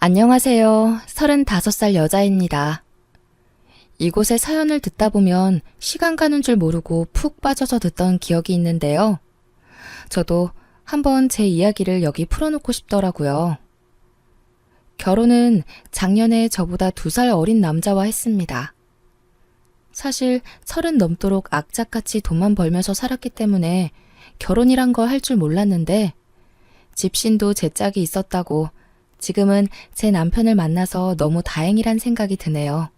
안녕하세요. 35살 여자입니다. 이곳의 사연을 듣다 보면 시간 가는 줄 모르고 푹 빠져서 듣던 기억이 있는데요. 저도 한번 제 이야기를 여기 풀어놓고 싶더라고요. 결혼은 작년에 저보다 2살 어린 남자와 했습니다. 사실 30 넘도록 악착같이 돈만 벌면서 살았기 때문에 결혼이란 걸 할 줄 몰랐는데 집신도 제 짝이 있었다고 지금은 제 남편을 만나서 너무 다행이란 생각이 드네요.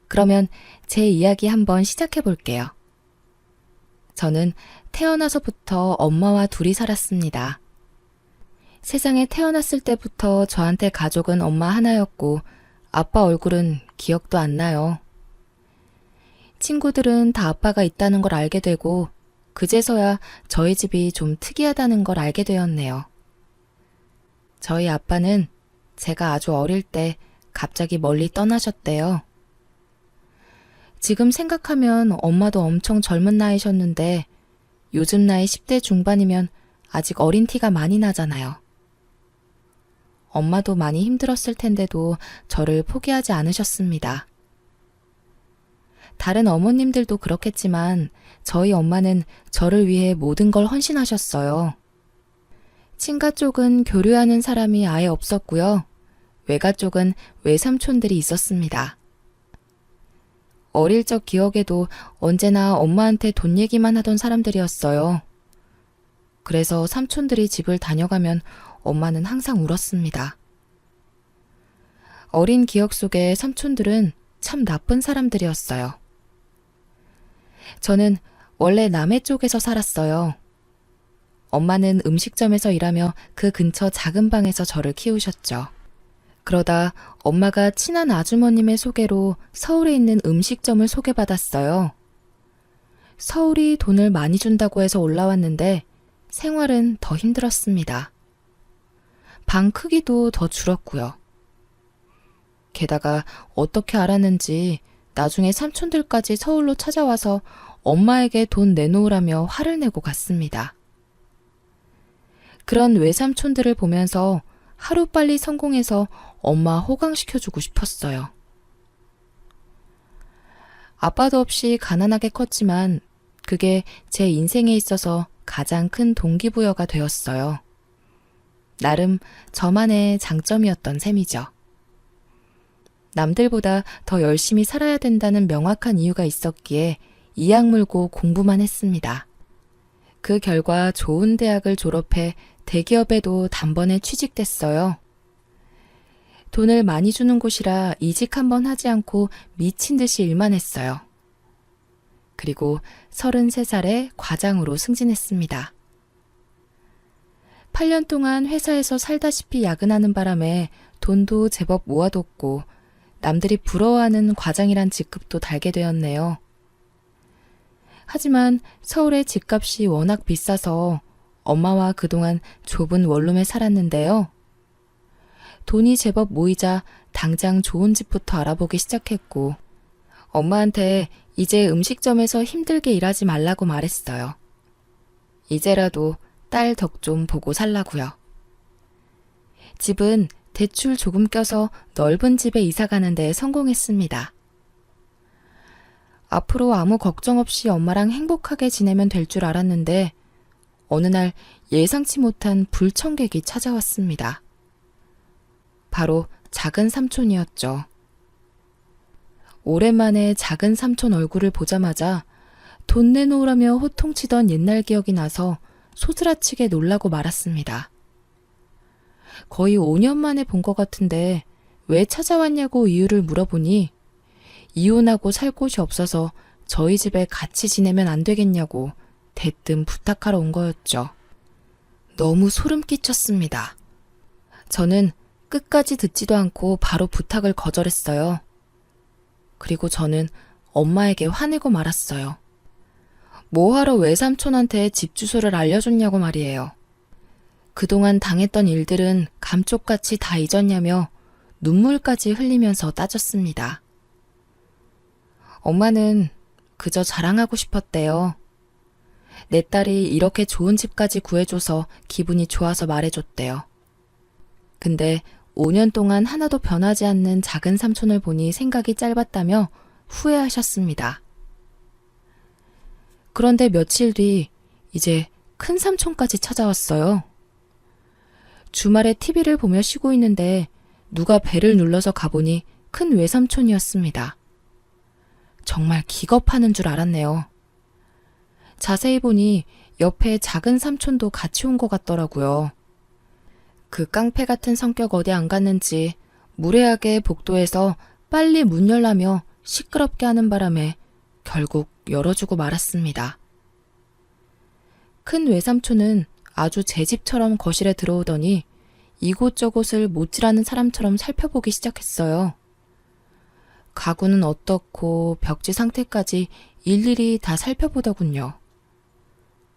그러면 제 이야기 한번 시작해 볼게요. 저는 태어나서부터 엄마와 둘이 살았습니다. 세상에 태어났을 때부터 저한테 가족은 엄마 하나였고 아빠 얼굴은 기억도 안 나요. 친구들은 다 아빠가 있다는 걸 알게 되고 그제서야 저희 집이 좀 특이하다는 걸 알게 되었네요. 저희 아빠는 제가 아주 어릴 때 갑자기 멀리 떠나셨대요. 지금 생각하면 엄마도 엄청 젊은 나이셨는데 요즘 나이 10대 중반이면 아직 어린 티가 많이 나잖아요. 엄마도 많이 힘들었을 텐데도 저를 포기하지 않으셨습니다. 다른 어머님들도 그렇겠지만 저희 엄마는 저를 위해 모든 걸 헌신하셨어요. 친가 쪽은 교류하는 사람이 아예 없었고요. 외가 쪽은 외삼촌들이 있었습니다. 어릴 적 기억에도 언제나 엄마한테 돈 얘기만 하던 사람들이었어요. 그래서 삼촌들이 집을 다녀가면 엄마는 항상 울었습니다. 어린 기억 속에 삼촌들은 참 나쁜 사람들이었어요. 저는 원래 남해 쪽에서 살았어요. 엄마는 음식점에서 일하며 그 근처 작은 방에서 저를 키우셨죠. 그러다 엄마가 친한 아주머님의 소개로 서울에 있는 음식점을 소개받았어요. 서울이 돈을 많이 준다고 해서 올라왔는데 생활은 더 힘들었습니다. 방 크기도 더 줄었고요. 게다가 어떻게 알았는지 나중에 삼촌들까지 서울로 찾아와서 엄마에게 돈 내놓으라며 화를 내고 갔습니다. 그런 외삼촌들을 보면서 하루빨리 성공해서 엄마 호강시켜주고 싶었어요. 아빠도 없이 가난하게 컸지만 그게 제 인생에 있어서 가장 큰 동기부여가 되었어요. 나름 저만의 장점이었던 셈이죠. 남들보다 더 열심히 살아야 된다는 명확한 이유가 있었기에 이악 물고 공부만 했습니다. 그 결과 좋은 대학을 졸업해 대기업에도 단번에 취직됐어요. 돈을 많이 주는 곳이라 이직 한번 하지 않고 미친 듯이 일만 했어요. 그리고 33살에 과장으로 승진했습니다. 8년 동안 회사에서 살다시피 야근하는 바람에 돈도 제법 모아뒀고 남들이 부러워하는 과장이란 직급도 달게 되었네요. 하지만 서울의 집값이 워낙 비싸서 엄마와 그동안 좁은 원룸에 살았는데요. 돈이 제법 모이자 당장 좋은 집부터 알아보기 시작했고 엄마한테 이제 음식점에서 힘들게 일하지 말라고 말했어요. 이제라도 딸 덕 좀 보고 살라고요. 집은 대출 조금 껴서 넓은 집에 이사 가는 데 성공했습니다. 앞으로 아무 걱정 없이 엄마랑 행복하게 지내면 될 줄 알았는데 어느 날 예상치 못한 불청객이 찾아왔습니다. 바로 작은 삼촌이었죠. 오랜만에 작은 삼촌 얼굴을 보자마자 돈 내놓으라며 호통치던 옛날 기억이 나서 소스라치게 놀라고 말았습니다. 거의 5년 만에 본 것 같은데 왜 찾아왔냐고 이유를 물어보니 이혼하고 살 곳이 없어서 저희 집에 같이 지내면 안 되겠냐고 대뜸 부탁하러 온 거였죠. 너무 소름 끼쳤습니다. 저는 끝까지 듣지도 않고 바로 부탁을 거절했어요. 그리고 저는 엄마에게 화내고 말았어요. 뭐하러 외삼촌한테 집 주소를 알려줬냐고 말이에요. 그동안 당했던 일들은 감쪽같이 다 잊었냐며 눈물까지 흘리면서 따졌습니다. 엄마는 그저 자랑하고 싶었대요. 내 딸이 이렇게 좋은 집까지 구해줘서 기분이 좋아서 말해줬대요. 근데 5년 동안 하나도 변하지 않는 작은 삼촌을 보니 생각이 짧았다며 후회하셨습니다. 그런데 며칠 뒤 이제 큰 삼촌까지 찾아왔어요. 주말에 TV를 보며 쉬고 있는데 누가 벨을 눌러서 가보니 큰 외삼촌이었습니다. 정말 기겁하는 줄 알았네요. 자세히 보니 옆에 작은 삼촌도 같이 온 것 같더라고요. 그 깡패 같은 성격 어디 안 갔는지 무례하게 복도에서 빨리 문 열라며 시끄럽게 하는 바람에 결국 열어주고 말았습니다. 큰 외삼촌은 아주 제 집처럼 거실에 들어오더니 이곳저곳을 못질하는 사람처럼 살펴보기 시작했어요. 가구는 어떻고 벽지 상태까지 일일이 다 살펴보더군요.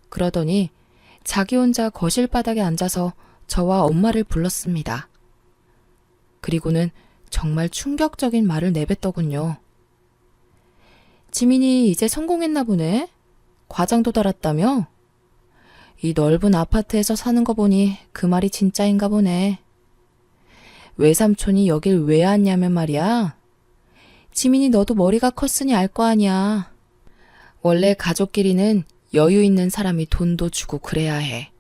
그러더니 자기 혼자 거실 바닥에 앉아서 저와 엄마를 불렀습니다. 그리고는 정말 충격적인 말을 내뱉더군요. 지민이 이제 성공했나 보네? 과장도 달았다며? 이 넓은 아파트에서 사는 거 보니 그 말이 진짜인가 보네. 외삼촌이 여길 왜 왔냐면 말이야. 지민이 너도 머리가 컸으니 알 거 아니야. 원래 가족끼리는 여유 있는 사람이 돈도 주고 그래야 해.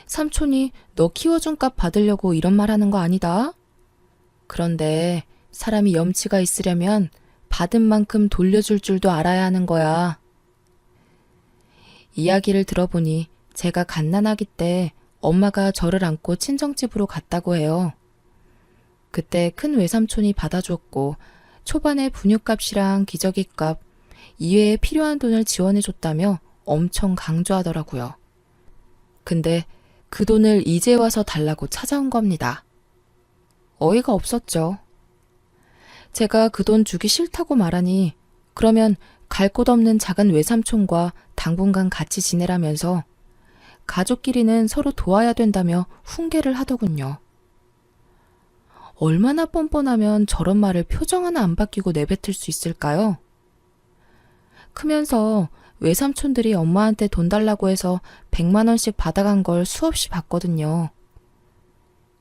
삼촌이 너 키워준 값 받으려고 이런 말 하는 거 아니다. 그런데 사람이 염치가 있으려면 받은 만큼 돌려줄 줄도 알아야 하는 거야. 이야기를 들어보니 제가 갓난아기 때 엄마가 저를 안고 친정집으로 갔다고 해요. 그때 큰 외삼촌이 받아줬고 초반에 분유값이랑 기저귀값, 이외에 필요한 돈을 지원해줬다며 엄청 강조하더라고요. 근데 그 돈을 이제 와서 달라고 찾아온 겁니다. 어이가 없었죠. 제가 그 돈 주기 싫다고 말하니 그러면 갈 곳 없는 작은 외삼촌과 당분간 같이 지내라면서 가족끼리는 서로 도와야 된다며 훈계를 하더군요. 얼마나 뻔뻔하면 저런 말을 표정 하나 안 바뀌고 내뱉을 수 있을까요? 크면서 외삼촌들이 엄마한테 돈 달라고 해서 100만 원씩 받아간 걸 수없이 봤거든요.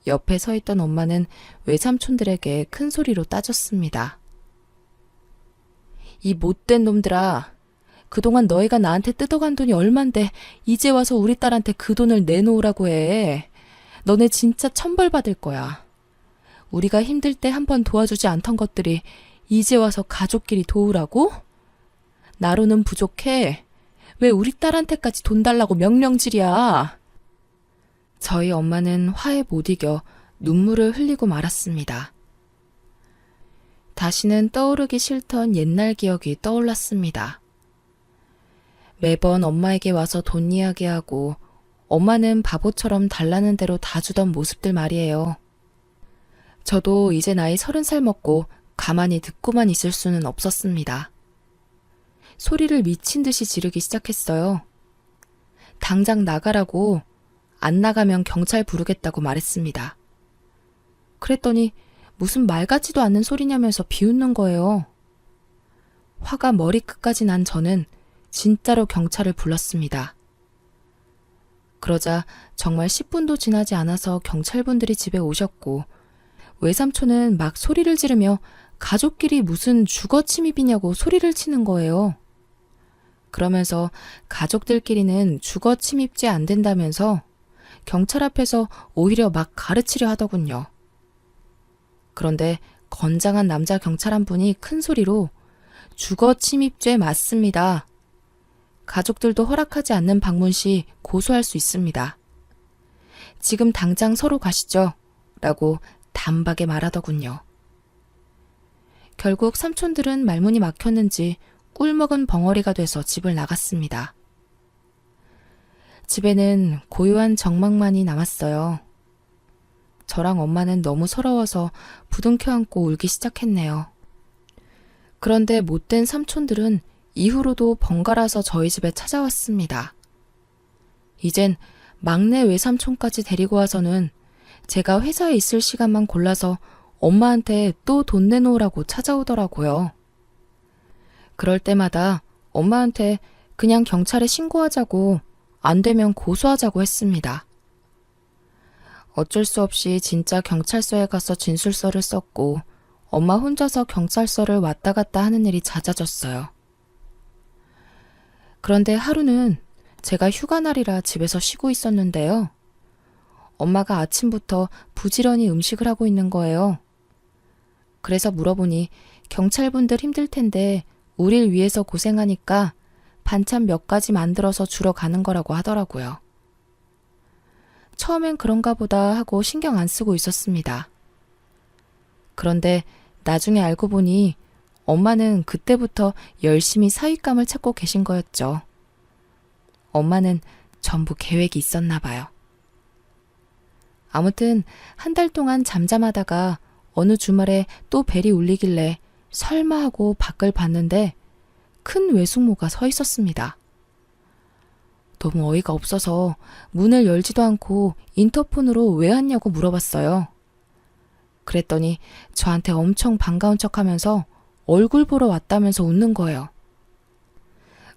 옆에 서 있던 엄마는 외삼촌들에게 큰 소리로 따졌습니다. 이 못된 놈들아, 그동안 너희가 나한테 뜯어간 돈이 얼만데 이제 와서 우리 딸한테 그 돈을 내놓으라고 해. 너네 진짜 천벌 받을 거야. 우리가 힘들 때 한 번 도와주지 않던 것들이 이제 와서 가족끼리 도우라고? 나로는 부족해. 왜 우리 딸한테까지 돈 달라고 명령질이야? 저희 엄마는 화에 못 이겨 눈물을 흘리고 말았습니다. 다시는 떠오르기 싫던 옛날 기억이 떠올랐습니다. 매번 엄마에게 와서 돈 이야기하고 엄마는 바보처럼 달라는 대로 다 주던 모습들 말이에요. 저도 이제 나이 30살 먹고 가만히 듣고만 있을 수는 없었습니다. 소리를 미친 듯이 지르기 시작했어요. 당장 나가라고, 안 나가면 경찰 부르겠다고 말했습니다. 그랬더니 무슨 말 같지도 않는 소리냐면서 비웃는 거예요. 화가 머리끝까지 난 저는 진짜로 경찰을 불렀습니다. 그러자 정말 10분도 지나지 않아서 경찰분들이 집에 오셨고 외삼촌은 막 소리를 지르며 가족끼리 무슨 주거 침입이냐고 소리를 치는 거예요. 그러면서 가족들끼리는 주거 침입죄 안 된다면서 경찰 앞에서 오히려 막 가르치려 하더군요. 그런데 건장한 남자 경찰 한 분이 큰 소리로 주거 침입죄 맞습니다. 가족들도 허락하지 않는 방문 시 고소할 수 있습니다. 지금 당장 서로 가시죠. 라고 단박에 말하더군요. 결국 삼촌들은 말문이 막혔는지 꿀먹은 벙어리가 돼서 집을 나갔습니다. 집에는 고요한 정막만이 남았어요. 저랑 엄마는 너무 서러워서 부둥켜 안고 울기 시작했네요. 그런데 못된 삼촌들은 이후로도 번갈아서 저희 집에 찾아왔습니다. 이젠 막내 외삼촌까지 데리고 와서는 제가 회사에 있을 시간만 골라서 엄마한테 또 돈 내놓으라고 찾아오더라고요. 그럴 때마다 엄마한테 그냥 경찰에 신고하자고, 안 되면 고소하자고 했습니다. 어쩔 수 없이 진짜 경찰서에 가서 진술서를 썼고 엄마 혼자서 경찰서를 왔다 갔다 하는 일이 잦아졌어요. 그런데 하루는 제가 휴가날이라 집에서 쉬고 있었는데요. 엄마가 아침부터 부지런히 음식을 하고 있는 거예요. 그래서 물어보니 경찰분들 힘들 텐데 우릴 위해서 고생하니까 반찬 몇 가지 만들어서 주러 가는 거라고 하더라고요. 처음엔 그런가 보다 하고 신경 안 쓰고 있었습니다. 그런데 나중에 알고 보니 엄마는 그때부터 열심히 사윗감을 찾고 계신 거였죠. 엄마는 전부 계획이 있었나 봐요. 아무튼 한 달 동안 잠잠하다가 어느 주말에 또 벨이 울리길래 설마 하고 밖을 봤는데 큰 외숙모가 서 있었습니다. 너무 어이가 없어서 문을 열지도 않고 인터폰으로 왜 왔냐고 물어봤어요. 그랬더니 저한테 엄청 반가운 척하면서 얼굴 보러 왔다면서 웃는 거예요.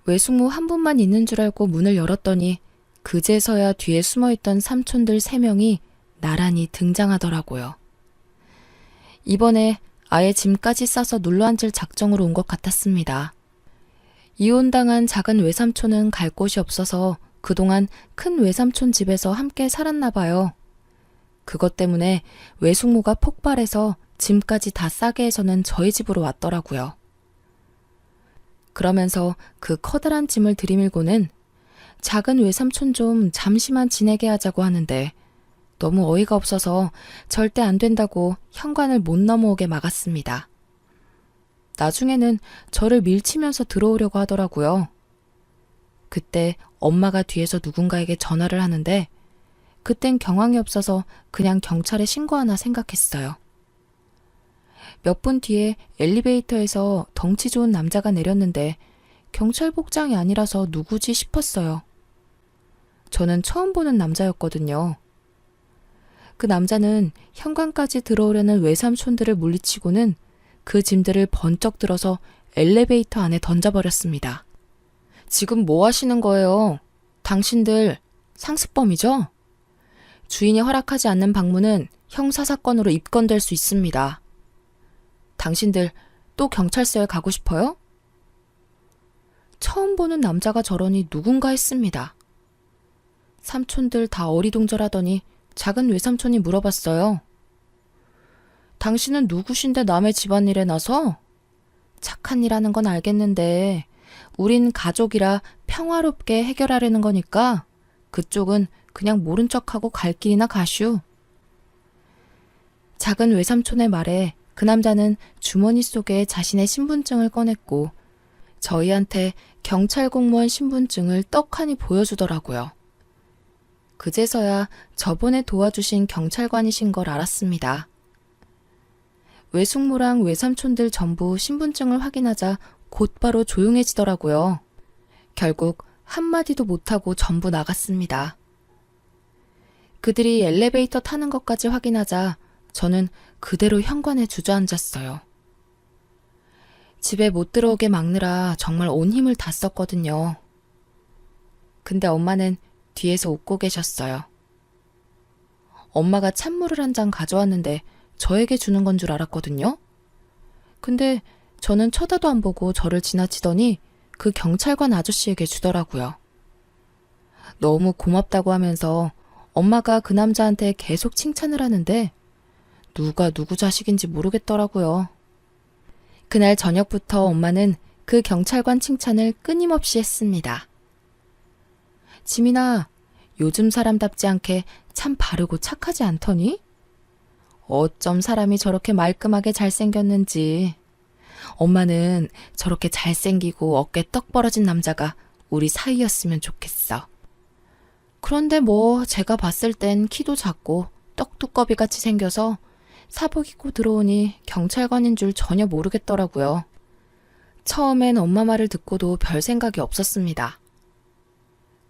외숙모 한 분만 있는 줄 알고 문을 열었더니 그제서야 뒤에 숨어있던 삼촌들 3명이 나란히 등장하더라고요. 이번에 아예 짐까지 싸서 눌러앉을 작정으로 온 것 같았습니다. 이혼당한 작은 외삼촌은 갈 곳이 없어서 그동안 큰 외삼촌 집에서 함께 살았나 봐요. 그것 때문에 외숙모가 폭발해서 짐까지 다 싸게 해서는 저희 집으로 왔더라고요. 그러면서 그 커다란 짐을 들이밀고는 작은 외삼촌 좀 잠시만 지내게 하자고 하는데 너무 어이가 없어서 절대 안 된다고 현관을 못 넘어오게 막았습니다. 나중에는 저를 밀치면서 들어오려고 하더라고요. 그때 엄마가 뒤에서 누군가에게 전화를 하는데 그땐 경황이 없어서 그냥 경찰에 신고하나 생각했어요. 몇 분 뒤에 엘리베이터에서 덩치 좋은 남자가 내렸는데 경찰 복장이 아니라서 누구지 싶었어요. 저는 처음 보는 남자였거든요. 그 남자는 현관까지 들어오려는 외삼촌들을 물리치고는 그 짐들을 번쩍 들어서 엘리베이터 안에 던져버렸습니다. 지금 뭐 하시는 거예요? 당신들 상습범이죠? 주인이 허락하지 않는 방문은 형사사건으로 입건될 수 있습니다. 당신들 또 경찰서에 가고 싶어요? 처음 보는 남자가 저러니 누군가 했습니다. 삼촌들 다 어리둥절하더니 작은 외삼촌이 물어봤어요. 당신은 누구신데 남의 집안일에 나서? 착한 일 하는 건 알겠는데 우린 가족이라 평화롭게 해결하려는 거니까 그쪽은 그냥 모른 척하고 갈 길이나 가슈. 작은 외삼촌의 말에 그 남자는 주머니 속에 자신의 신분증을 꺼냈고 저희한테 경찰 공무원 신분증을 떡하니 보여주더라고요. 그제서야 저번에 도와주신 경찰관이신 걸 알았습니다. 외숙모랑 외삼촌들 전부 신분증을 확인하자 곧바로 조용해지더라고요. 결국 한마디도 못하고 전부 나갔습니다. 그들이 엘리베이터 타는 것까지 확인하자 저는 그대로 현관에 주저앉았어요. 집에 못 들어오게 막느라 정말 온 힘을 다 썼거든요. 근데 엄마는 뒤에서 웃고 계셨어요. 엄마가 찬물을 한 잔 가져왔는데 저에게 주는 건 줄 알았거든요. 근데 저는 쳐다도 안 보고 저를 지나치더니 그 경찰관 아저씨에게 주더라고요. 너무 고맙다고 하면서 엄마가 그 남자한테 계속 칭찬을 하는데 누가 누구 자식인지 모르겠더라고요. 그날 저녁부터 엄마는 그 경찰관 칭찬을 끊임없이 했습니다. 지민아, 요즘 사람답지 않게 참 바르고 착하지 않더니? 어쩜 사람이 저렇게 말끔하게 잘생겼는지. 엄마는 저렇게 잘생기고 어깨 떡 벌어진 남자가 우리 사이였으면 좋겠어. 그런데 뭐 제가 봤을 땐 키도 작고 떡두꺼비 같이 생겨서 사복 입고 들어오니 경찰관인 줄 전혀 모르겠더라고요. 처음엔 엄마 말을 듣고도 별 생각이 없었습니다.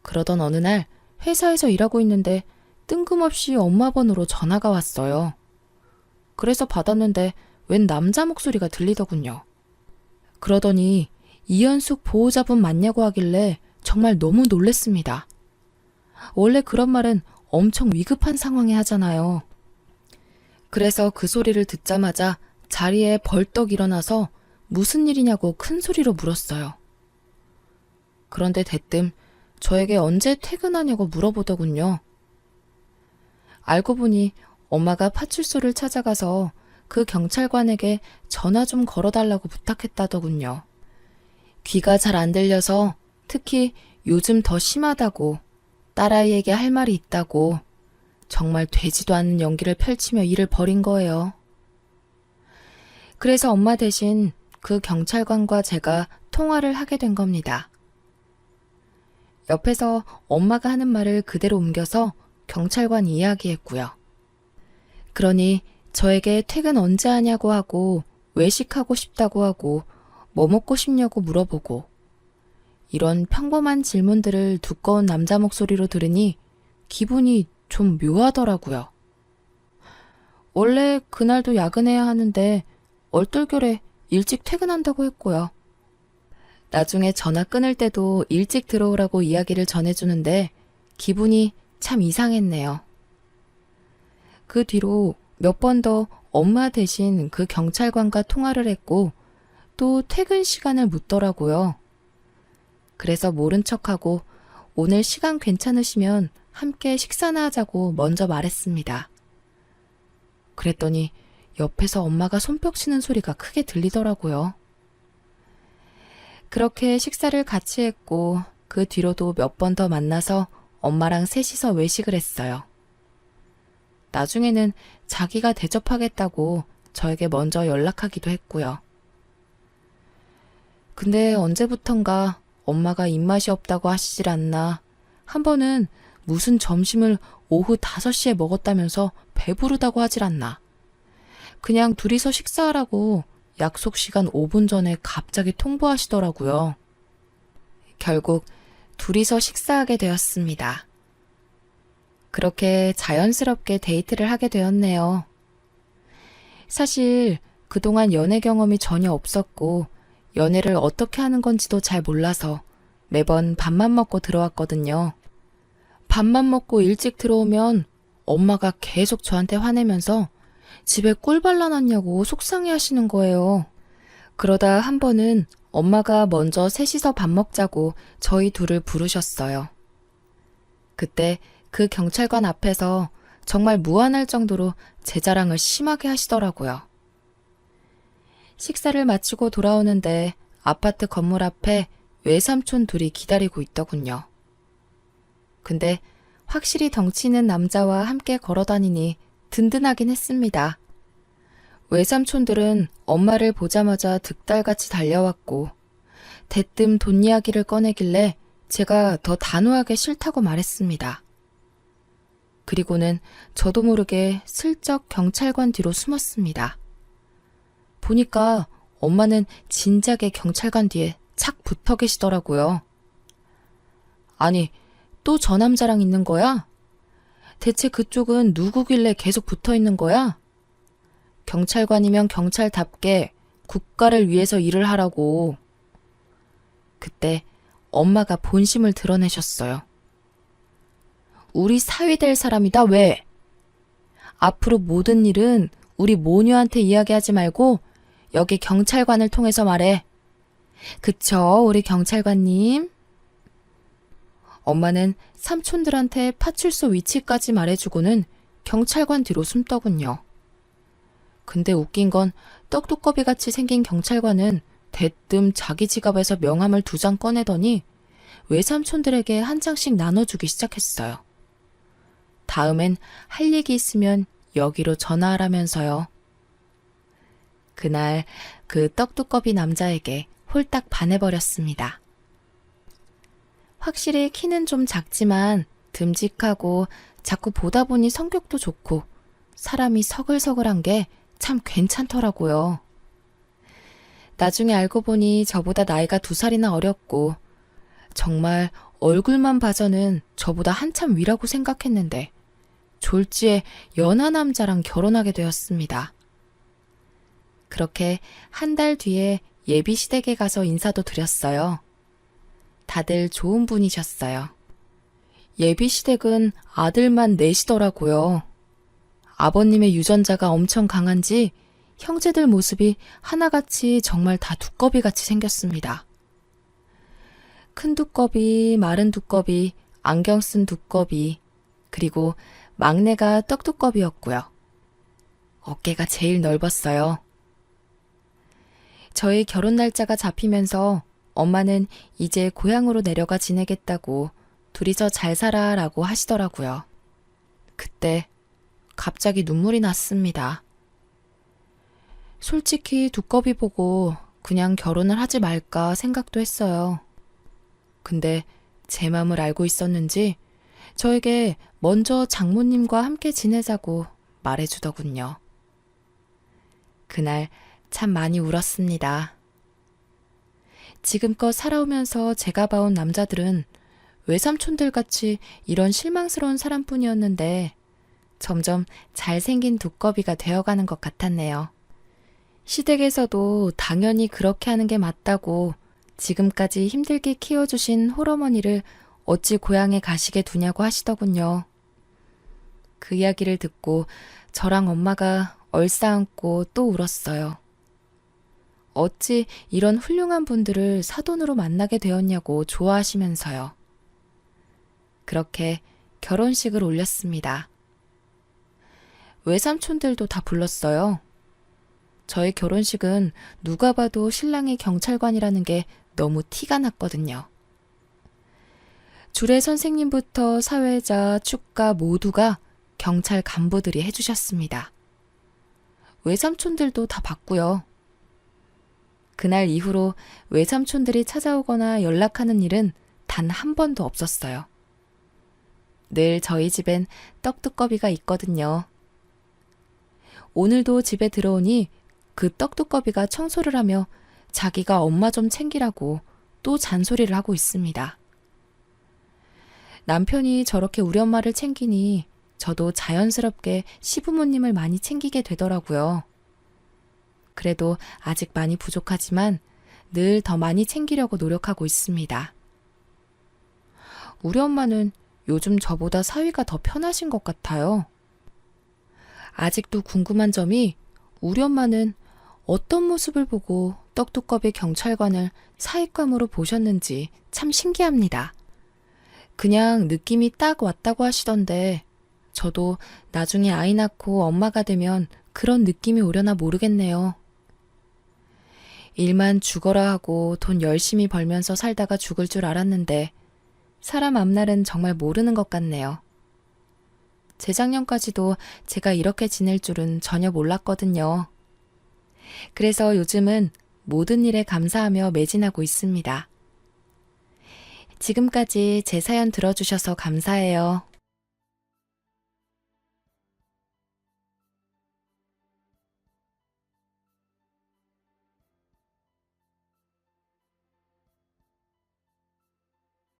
그러던 어느 날 회사에서 일하고 있는데 뜬금없이 엄마 번호로 전화가 왔어요. 그래서 받았는데 웬 남자 목소리가 들리더군요. 그러더니 이현숙 보호자분 맞냐고 하길래 정말 너무 놀랬습니다. 원래 그런 말은 엄청 위급한 상황에 하잖아요. 그래서 그 소리를 듣자마자 자리에 벌떡 일어나서 무슨 일이냐고 큰 소리로 물었어요. 그런데 대뜸 저에게 언제 퇴근하냐고 물어보더군요. 알고 보니 엄마가 파출소를 찾아가서 그 경찰관에게 전화 좀 걸어달라고 부탁했다더군요. 귀가 잘 안 들려서 특히 요즘 더 심하다고, 딸아이에게 할 말이 있다고, 정말 되지도 않는 연기를 펼치며 일을 벌인 거예요. 그래서 엄마 대신 그 경찰관과 제가 통화를 하게 된 겁니다. 옆에서 엄마가 하는 말을 그대로 옮겨서 경찰관 이야기했고요. 그러니 저에게 퇴근 언제 하냐고 하고 외식하고 싶다고 하고 뭐 먹고 싶냐고 물어보고 이런 평범한 질문들을 두꺼운 남자 목소리로 들으니 기분이 좀 묘하더라고요. 원래 그날도 야근해야 하는데 얼떨결에 일찍 퇴근한다고 했고요. 나중에 전화 끊을 때도 일찍 들어오라고 이야기를 전해주는데 기분이 참 이상했네요. 그 뒤로 몇 번 더 엄마 대신 그 경찰관과 통화를 했고 또 퇴근 시간을 묻더라고요. 그래서 모른 척하고 오늘 시간 괜찮으시면 함께 식사나 하자고 먼저 말했습니다. 그랬더니 옆에서 엄마가 손뼉 치는 소리가 크게 들리더라고요. 그렇게 식사를 같이 했고 그 뒤로도 몇 번 더 만나서 엄마랑 셋이서 외식을 했어요. 나중에는 자기가 대접하겠다고 저에게 먼저 연락하기도 했고요. 근데 언제부턴가 엄마가 입맛이 없다고 하시질 않나, 한 번은 무슨 점심을 오후 5시에 먹었다면서 배부르다고 하질 않나, 그냥 둘이서 식사하라고 약속 시간 5분 전에 갑자기 통보하시더라고요. 결국 둘이서 식사하게 되었습니다. 그렇게 자연스럽게 데이트를 하게 되었네요. 사실 그동안 연애 경험이 전혀 없었고 연애를 어떻게 하는 건지도 잘 몰라서 매번 밥만 먹고 들어왔거든요. 밥만 먹고 일찍 들어오면 엄마가 계속 저한테 화내면서 집에 꿀 발라놨냐고 속상해 하시는 거예요. 그러다 한 번은 엄마가 먼저 셋이서 밥 먹자고 저희 둘을 부르셨어요. 그때 그 경찰관 앞에서 정말 무안할 정도로 제 자랑을 심하게 하시더라고요. 식사를 마치고 돌아오는데 아파트 건물 앞에 외삼촌 둘이 기다리고 있더군요. 근데 확실히 덩치 있는 남자와 함께 걸어다니니 든든하긴 했습니다. 외삼촌들은 엄마를 보자마자 득달같이 달려왔고 대뜸 돈 이야기를 꺼내길래 제가 더 단호하게 싫다고 말했습니다. 그리고는 저도 모르게 슬쩍 경찰관 뒤로 숨었습니다. 보니까 엄마는 진작에 경찰관 뒤에 착 붙어 계시더라고요. 아니, 또 저 남자랑 있는 거야? 대체 그쪽은 누구길래 계속 붙어 있는 거야? 경찰관이면 경찰답게 국가를 위해서 일을 하라고. 그때 엄마가 본심을 드러내셨어요. 우리 사위 될 사람이다, 왜? 앞으로 모든 일은 우리 모녀한테 이야기하지 말고 여기 경찰관을 통해서 말해. 그쵸, 우리 경찰관님? 엄마는 삼촌들한테 파출소 위치까지 말해주고는 경찰관 뒤로 숨더군요. 근데 웃긴 건 떡두꺼비같이 생긴 경찰관은 대뜸 자기 지갑에서 명함을 2장 꺼내더니 외삼촌들에게 한 장씩 나눠주기 시작했어요. 다음엔 할 얘기 있으면 여기로 전화하라면서요. 그날 그 떡두꺼비 남자에게 홀딱 반해버렸습니다. 확실히 키는 좀 작지만 듬직하고 자꾸 보다 보니 성격도 좋고 사람이 서글서글한 게 참 괜찮더라고요. 나중에 알고 보니 저보다 나이가 2살이나 어렸고 정말 얼굴만 봐서는 저보다 한참 위라고 생각했는데 졸지에 연하 남자랑 결혼하게 되었습니다. 그렇게 한 달 뒤에 예비시댁에 가서 인사도 드렸어요. 다들 좋은 분이셨어요. 예비시댁은 아들만 넷이더라고요. 아버님의 유전자가 엄청 강한지 형제들 모습이 하나같이 정말 다 두꺼비같이 생겼습니다. 큰 두꺼비, 마른 두꺼비, 안경 쓴 두꺼비, 그리고 막내가 떡두꺼비였고요. 어깨가 제일 넓었어요. 저희 결혼 날짜가 잡히면서 엄마는 이제 고향으로 내려가 지내겠다고 둘이서 잘 살아라고 하시더라고요. 그때 갑자기 눈물이 났습니다. 솔직히 두꺼비 보고 그냥 결혼을 하지 말까 생각도 했어요. 근데 제 마음을 알고 있었는지 저에게 먼저 장모님과 함께 지내자고 말해주더군요. 그날 참 많이 울었습니다. 지금껏 살아오면서 제가 봐온 남자들은 외삼촌들 같이 이런 실망스러운 사람뿐이었는데 점점 잘생긴 두꺼비가 되어가는 것 같았네요. 시댁에서도 당연히 그렇게 하는 게 맞다고 지금까지 힘들게 키워주신 홀어머니를 어찌 고향에 가시게 두냐고 하시더군요. 그 이야기를 듣고 저랑 엄마가 얼싸안고 또 울었어요. 어찌 이런 훌륭한 분들을 사돈으로 만나게 되었냐고 좋아하시면서요. 그렇게 결혼식을 올렸습니다. 외삼촌들도 다 불렀어요. 저희 결혼식은 누가 봐도 신랑이 경찰관이라는 게 너무 티가 났거든요. 주례 선생님부터 사회자, 축가 모두가 경찰 간부들이 해주셨습니다. 외삼촌들도 다 봤고요. 그날 이후로 외삼촌들이 찾아오거나 연락하는 일은 단 한 번도 없었어요. 늘 저희 집엔 떡두꺼비가 있거든요. 오늘도 집에 들어오니 그 떡두꺼비가 청소를 하며 자기가 엄마 좀 챙기라고 또 잔소리를 하고 있습니다. 남편이 저렇게 우리 엄마를 챙기니 저도 자연스럽게 시부모님을 많이 챙기게 되더라고요. 그래도 아직 많이 부족하지만 늘 더 많이 챙기려고 노력하고 있습니다. 우리 엄마는 요즘 저보다 사위가 더 편하신 것 같아요. 아직도 궁금한 점이 우리 엄마는 어떤 모습을 보고 떡두꺼비 경찰관을 사윗감으로 보셨는지 참 신기합니다. 그냥 느낌이 딱 왔다고 하시던데 저도 나중에 아이 낳고 엄마가 되면 그런 느낌이 오려나 모르겠네요. 일만 죽어라 하고 돈 열심히 벌면서 살다가 죽을 줄 알았는데 사람 앞날은 정말 모르는 것 같네요. 재작년까지도 제가 이렇게 지낼 줄은 전혀 몰랐거든요. 그래서 요즘은 모든 일에 감사하며 매진하고 있습니다. 지금까지 제 사연 들어주셔서 감사해요.